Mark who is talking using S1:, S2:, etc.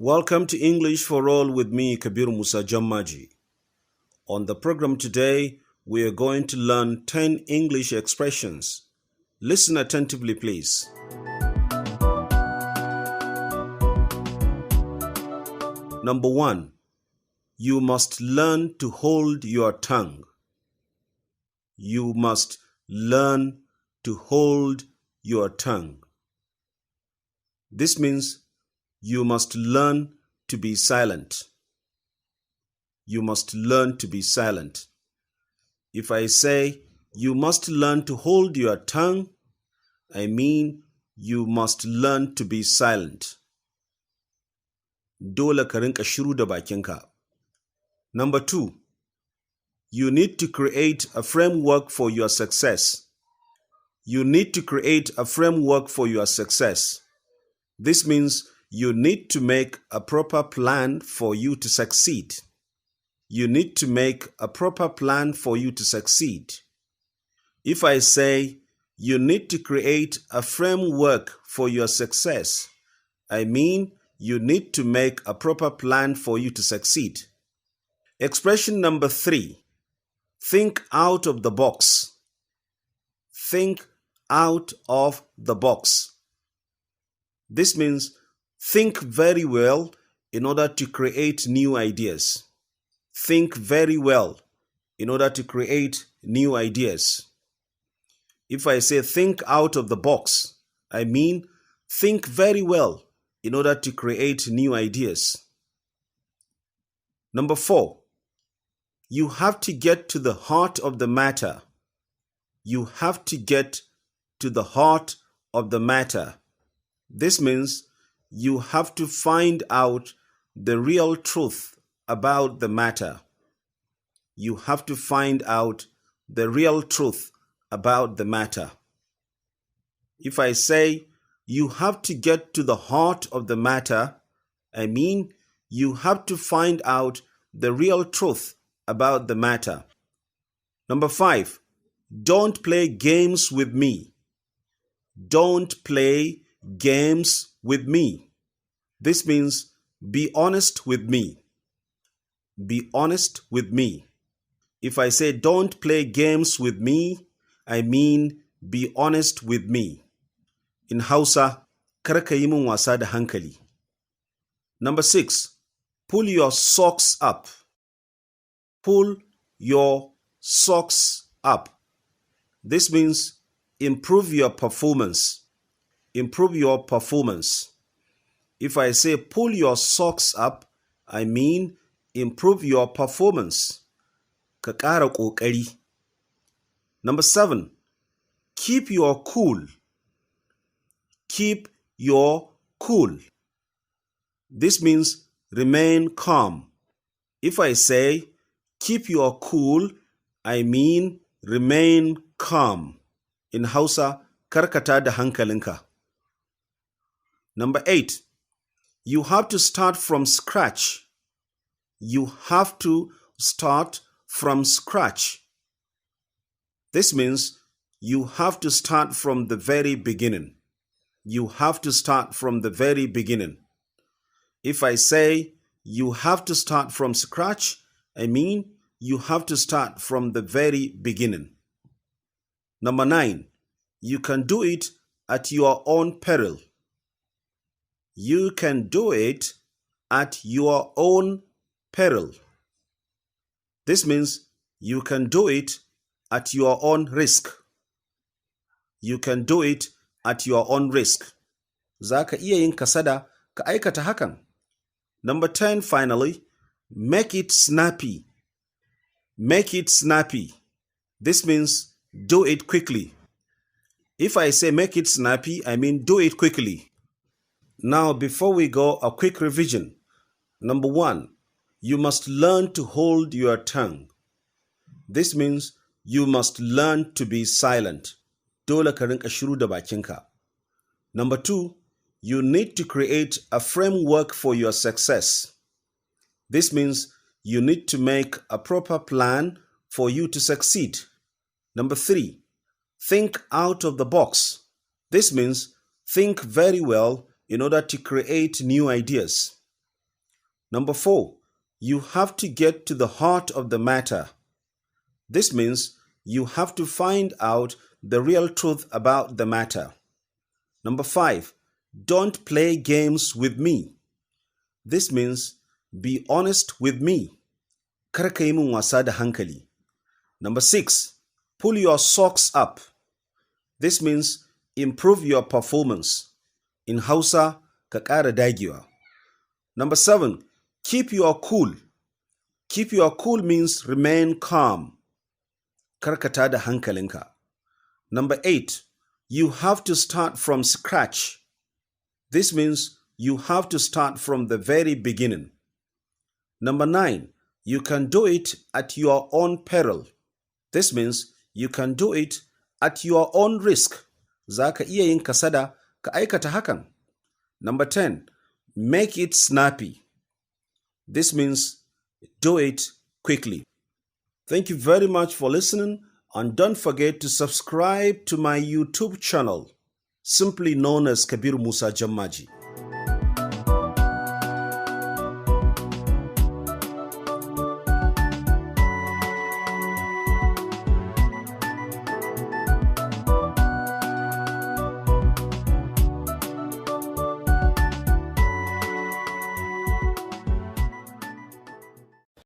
S1: Welcome to English for All with me, Kabir Musa Jammaji. On the program today, we are going to learn 10 English expressions. Listen attentively, please. Number 1. You must learn to hold your tongue. You must learn to hold your tongue. This means you must learn to be silent. You must learn to be silent. If I say you must learn to hold your tongue, I mean you must learn to be silent. Dole ka rinka shiru da bakinka. Number 2. You need to create a framework for your success. You need to create a framework for your success. This means you need to make a proper plan for you to succeed. You need to make a proper plan for you to succeed. If I say you need to create a framework for your success, I mean you need to make a proper plan for you to succeed. Expression number 3. Think out of the box. Think out of the box. This means think very well in order to create new ideas. Think very well in order to create new ideas. If I say think out of the box, I mean think very well in order to create new ideas. Number 4. You have to get to the heart of the matter. You have to get to the heart of the matter. This means you have to find out the real truth about the matter. You have to find out the real truth about the matter. If I say you have to get to the heart of the matter, I mean you have to find out the real truth about the matter. Number 5. Don't play games with me. Don't play games with me. This means be honest with me. Be honest with me. If I say don't play games with me, I mean be honest with me. In Hausa, kar ka yi min wasa da hankali. Number 6. Pull your socks up. Pull your socks up. This means improve your performance. Improve your performance. If I say pull your socks up, I mean improve your performance. Ka ƙara ƙoƙari. Number 7. Keep your cool. Keep your cool. This means remain calm. If I say keep your cool, I mean remain calm. In Hausa, karkata da hankalinka. Number 8. You have to start from scratch. You have to start from scratch. This means you have to start from the very beginning. You have to start from the very beginning. If I say you have to start from scratch, I mean you have to start from the very beginning. Number 9. You can do it at your own peril. You can do it at your own peril. This means you can do it at your own risk. You can do it at your own risk. Za ka iya yin kasada ka aikata hakan. Number 10, finally, make it snappy. Make it snappy. This means do it quickly. If I say make it snappy, I mean do it quickly. Now, before we go, a quick revision. Number 1, you must learn to hold your tongue. This means you must learn to be silent. Dole ka rinka shiru da bakinka. Number 2, you need to create a framework for your success. This means you need to make a proper plan for you to succeed. Number 3, think out of the box. This means think very well in order to create new ideas. Number 4, you have to get to the heart of the matter. This means you have to find out the real truth about the matter. Number 5, don't play games with me. This means be honest with me. Kar ka yi min wasa da hankali. Number 6, pull your socks up. This means improve your performance. In Hausa, ka ƙara dagewa. Number 7, keep your cool. Keep your cool means remain calm. Kar ka tada hankalinka. Number 8, you have to start from scratch. This means you have to start from the very beginning. Number 9, you can do it at your own peril. This means you can do it at your own risk. Za ka iya yin kasada ka aikata hakan. Number 10, make it snappy. This means do it quickly. Thank you very much for listening, and don't forget to subscribe to my YouTube channel, simply known as Kabir Musa Jammaji.